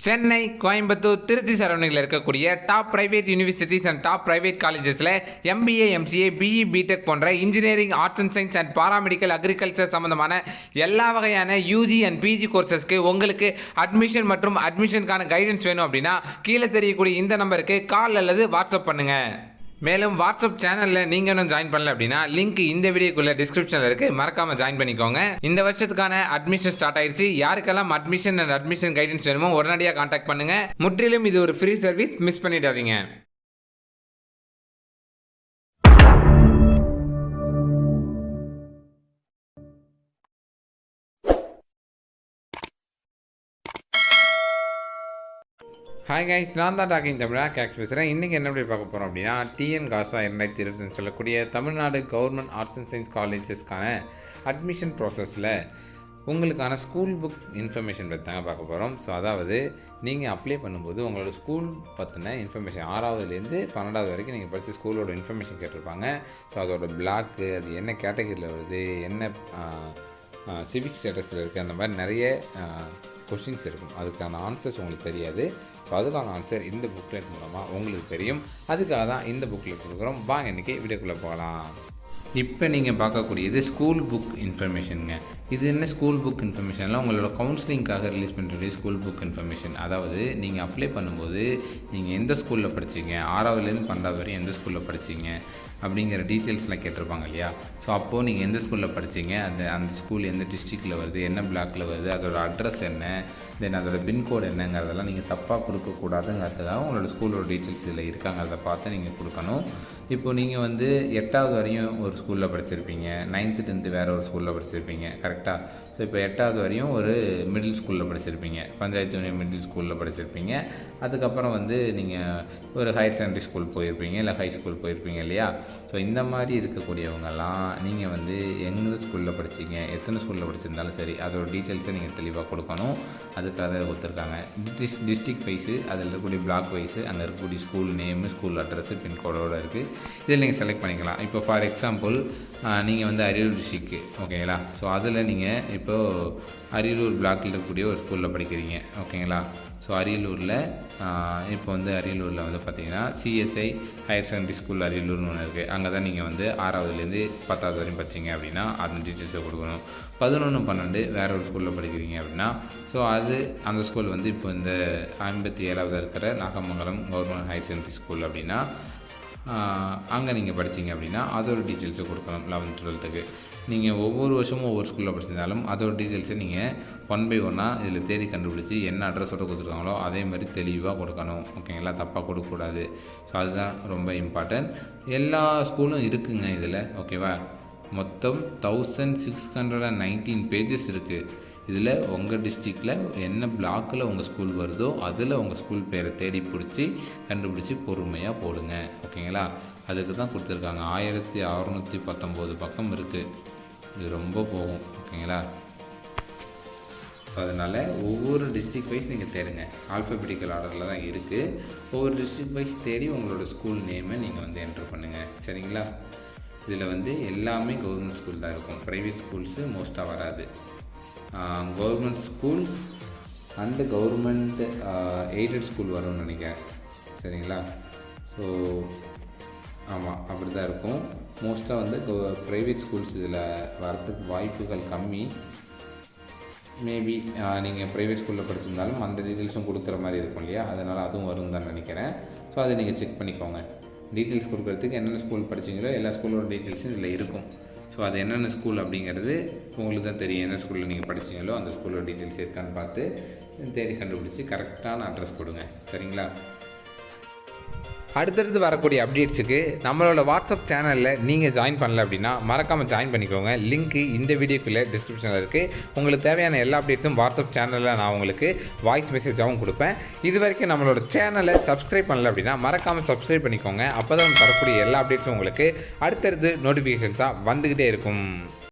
சென்னை, கோயம்புத்தூர், திருச்சி சரௌண்டிங்கில் இருக்கக்கூடிய top private universities and top private காலேஜஸில் எம்பிஏ, எம்சிஏ, பிஇ, பிடெக் போன்ற engineering, arts and science and paramedical, agriculture சம்பந்தமான எல்லா வகையான யூஜி அண்ட் பிஜி கோர்சஸ்க்கு உங்களுக்கு அட்மிஷன் மற்றும் அட்மிஷனுக்கான கைடன்ஸ் வேணும் அப்படின்னா கீழே தெரியக்கூடிய இந்த நம்பருக்கு கால் அல்லது வாட்ஸ்அப் பண்ணுங்கள். மேலும் வாட்ஸ்அப் சேனலில் நீங்கள் இன்னும் ஜாயின் பண்ணல அப்படின்னா லிங்க் இந்த வீடியோக்குள்ள டிஸ்கிரிப்ஷனில் இருக்குது, மறக்காமல் ஜாயின் பண்ணிக்கோங்க. இந்த வருஷத்துக்கான அட்மிஷன் ஸ்டார்ட் ஆயிடுச்சு. யாருக்கெல்லாம் அட்மிஷன் அண்ட் அட்மிஷன் கைடன்ஸ் வேணுமோ உடனடியாக கான்டாக்ட் பண்ணுங்கள். முற்றிலும் இது ஒரு ஃப்ரீ சர்வீஸ், மிஸ் பண்ணிடாதீங்க. ஹாய் கைஸ், நான் தான் டாக்கிங் தமிழா கேக்ஸ் பேசுகிறேன். இன்றைக்கி என்ன எப்படி பார்க்க போகிறோம் அப்படின்னா டிஎன் காசா 2020 சொல்லக்கூடிய Tamil Nadu government arts and science காலேஜஸ்க்கான அட்மிஷன் ப்ராசஸில் உங்களுக்கான ஸ்கூல் புக் இன்ஃபர்மேஷன் பற்றி தாங்க பார்க்க போகிறோம். ஸோ அதாவது நீங்கள் அப்ளை பண்ணும்போது உங்களோட ஸ்கூல் பற்றின இன்ஃபர்மேஷன் 6வதுலேருந்து 12வது வரைக்கும் நீங்கள் படித்த ஸ்கூலோட இன்ஃபர்மேஷன் கேட்டிருப்பாங்க. ஸோ அதோட பிளாக்கு, அது என்ன கேட்டகரியில் வருது, என்ன சிவிக் ஸ்டேட்டஸில் இருக்குது, அந்த மாதிரி நிறைய கொஷின்ஸ் இருக்கும். அதுக்கான ஆன்சர்ஸ் உங்களுக்கு தெரியாது. ஸோ அதுக்கான ஆன்சர் இந்த புக்லெட் மூலமாக உங்களுக்கு தெரியும். அதுக்காக தான் இந்த புக்லெட் கொடுக்குறோம். வாங்க இன்றைக்கி வீடியோக்குள்ளே போகலாம். இப்போ நீங்கள் பார்க்கக்கூடியது ஸ்கூல் புக் இன்ஃபர்மேஷனுங்க. இது என்ன ஸ்கூல் புக் இன்ஃபர்மேஷனில் உங்களோட கவுன்சிலிங்காக ரிலீஸ் பண்ணுறது ஸ்கூல் புக் இன்ஃபர்மேஷன். அதாவது நீங்கள் அப்ளை பண்ணும்போது நீங்கள் எந்த ஸ்கூலில் படிச்சிங்க, 6வதுலேருந்து 12வது வரையும் எந்த ஸ்கூலில் படிச்சிங்க அப்படிங்கிற டீட்டெயில்ஸ்லாம் கேட்டிருப்பாங்க இல்லையா. ஸோ அப்போது நீங்கள் எந்த ஸ்கூலில் படிச்சிங்க, அந்த ஸ்கூல் எந்த டிஸ்ட்ரிக்டில் வருது, என்ன பிளாக்கில் வருது, அதோட அட்ரஸ் என்ன, தென் அதோட பின்கோடு என்னங்கிறதெல்லாம் நீங்கள் தப்பாக கொடுக்கக்கூடாதுங்கிறதுக்காக உங்களோட ஸ்கூலோட டீட்டெயில்ஸ் இதில் இருக்காங்க, அதை பார்த்து நீங்கள் கொடுக்கணும். இப்போது நீங்கள் 8வது வரையும் ஒரு ஸ்கூலில் படிச்சிருப்பீங்க, 9th 10th வேறு ஒரு ஸ்கூலில் படிச்சிருப்பீங்க, கரெக்டாக. ஸோ இப்போ 8வது வரையும் ஒரு மிடில் ஸ்கூலில் படிச்சிருப்பீங்க, பஞ்சாயத்து யூனியன் மிடில் ஸ்கூலில் படிச்சிருப்பீங்க. அதுக்கப்புறம் நீங்கள் ஒரு ஹையர் செகண்டரி ஸ்கூல் போயிருப்பீங்க, இல்லை ஹை ஸ்கூல் போயிருப்பீங்க இல்லையா. ஸோ இந்த மாதிரி இருக்கக்கூடியவங்கெல்லாம் நீங்கள் எந்த ஸ்கூலில் படிச்சிங்க, எத்தனை ஸ்கூலில் படிச்சிருந்தாலும் சரி, அதோட டீட்டெயில்ஸை நீங்கள் தெளிவாக கொடுக்கணும். அதுக்காக கொடுத்துருக்காங்க டிஸ்ட்ரிக்ட் வைஸு, அதில் இருக்கக்கூடிய பிளாக் வைஸு, அங்கே இருக்கக்கூடிய ஸ்கூல் நேமு, ஸ்கூல் அட்ரஸு, பின்கோடோடு இருக்குது. இதில் நீங்கள் செலக்ட் பண்ணிக்கலாம். இப்போ ஃபார் எக்ஸாம்பிள் நீங்கள் அரியலூர் டிஸ்ட்ரிக்கு, ஓகேங்களா. ஸோ அதில் நீங்கள் இப்போது அரியலூர் பிளாக்கில் இருக்கக்கூடிய ஒரு ஸ்கூலில் படிக்கிறீங்க, ஓகேங்களா. ஸோ அரியலூரில் இப்போ அரியலூரில் பார்த்தீங்கன்னா சிஎஸ்ஐ ஹையர் செகண்டரி ஸ்கூல் அரியலூர்னு ஒன்று இருக்குது. அங்கே தான் நீங்கள் 6வதுலேருந்து 10வது வரையும் படிச்சிங்க அப்படின்னா அந்த டீட்டெயில்ஸை கொடுக்கணும். 11, 12 வேறு ஒரு ஸ்கூலில் படிக்கிறீங்க அப்படின்னா ஸோ அந்த ஸ்கூல் இப்போ இந்த 57வது இருக்கிற Nagamangalam government higher secondary school அப்படின்னா அங்கே நீங்கள் படிச்சிங்க அப்படின்னா அதோட டீட்டெயில்ஸை கொடுக்கணும். 11th 12th நீங்கள் ஒவ்வொரு வருஷமும் ஒவ்வொரு ஸ்கூலில் படிச்சிருந்தாலும் அதோட டீட்டெயில்ஸை நீங்கள் 1 by 1 இதில் தேடி கண்டுபிடிச்சி என்ன அட்ரஸோடு கொடுத்துருக்காங்களோ அதே மாதிரி தெளிவாக கொடுக்கணும், ஓகேங்களா. தப்பாக கொடுக்கக்கூடாது. ஸோ அதுதான் ரொம்ப இம்பார்ட்டன்ட். எல்லா ஸ்கூலும் இருக்குங்க இதில், ஓகேவா. மொத்தம் 1619 பேஜஸ் இருக்குது. இதில் உங்கள் டிஸ்ட்ரிக்டில் என்ன பிளாக்கில் உங்கள் ஸ்கூல் வருதோ அதில் உங்கள் ஸ்கூல் பேரை தேடி கண்டுபிடிச்சி பொறுமையாக போடுங்க, ஓகேங்களா. அதுக்கு தான் கொடுத்துருக்காங்க. 1619 பக்கம் இருக்குது. இது ரொம்ப போகும், ஓகேங்களா. அதனால் ஒவ்வொரு டிஸ்ட்ரிக்ட் வைஸ் நீங்கள் தேடுங்க. ஆல்ஃபபெட்டிக்கல் ஆர்டரில் தான் இருக்குது. ஒவ்வொரு டிஸ்ட்ரிக்ட் வைஸ் தேடி உங்களோட ஸ்கூல் நேமை நீங்கள் என்ட்ரு பண்ணுங்கள், சரிங்களா. இதில் எல்லாமே கவர்மெண்ட் ஸ்கூல் தான் இருக்கும். ப்ரைவேட் ஸ்கூல்ஸு மோஸ்ட்டாக வராது. Government school and government aided school வரும்னு நினைக்கிறேன், சரிங்களா. ஸோ ஆமாம், அப்படி தான் இருக்கும். மோஸ்ட்டாக ப்ரைவேட் ஸ்கூல்ஸ் இதில் வரத்துக்கு வாய்ப்புகள் கம்மி. மேபி நீங்கள் ப்ரைவேட் ஸ்கூலில் படிச்சிருந்தாலும் அந்த டீட்டெயில்ஸும் கொடுக்குற மாதிரி இருக்கும் இல்லையா. அதனால் அதுவும் வரும் தான் நினைக்கிறேன். ஸோ அதை நீங்கள் செக் பண்ணிக்கோங்க. டீட்டெயில்ஸ் கொடுக்குறதுக்கு என்னென்ன ஸ்கூல் படிச்சிங்களோ எல்லா ஸ்கூலோட டீட்டெயில்ஸும் இதில் இருக்கும். ஸோ அது என்னென்ன ஸ்கூல் அப்படிங்கிறது உங்களுக்கு தான் தெரியும். எந்த ஸ்கூலில் நீங்கள் படிச்சிங்களோ அந்த ஸ்கூலோட டீட்டெயில்ஸ் இருக்கான்னு பார்த்து தேடி கண்டுபிடிச்சி கரெக்டான அட்ரஸ் கொடுங்க, சரிங்களா. அடுத்தடுத்து வரக்கூடிய அப்டேட்ஸுக்கு நம்மளோட வாட்ஸ்அப் சேனலில் நீங்கள் ஜாயின் பண்ணல அப்படின்னா மறக்காமல் ஜாயின் பண்ணிக்கோங்க. லிங்க்கு இந்த வீடியோக்குள்ளே டிஸ்கிரிப்ஷனில் இருக்குது. உங்களுக்கு தேவையான எல்லா அப்டேட்ஸும் வாட்ஸ்அப் சேனலில் நான் உங்களுக்கு வாய்ஸ் மெசேஜாகவும் கொடுப்பேன். இது வரைக்கும் நம்மளோட சேனலை சப்ஸ்கிரைப் பண்ணல அப்படின்னா மறக்காமல் சப்ஸ்கிரைப் பண்ணிக்கோங்க. அப்போ தான் தரக்கூடிய எல்லா அப்டேட்ஸும் உங்களுக்கு அடுத்தடுத்து நோட்டிஃபிகேஷன்ஸாக வந்துக்கிட்டே இருக்கும்.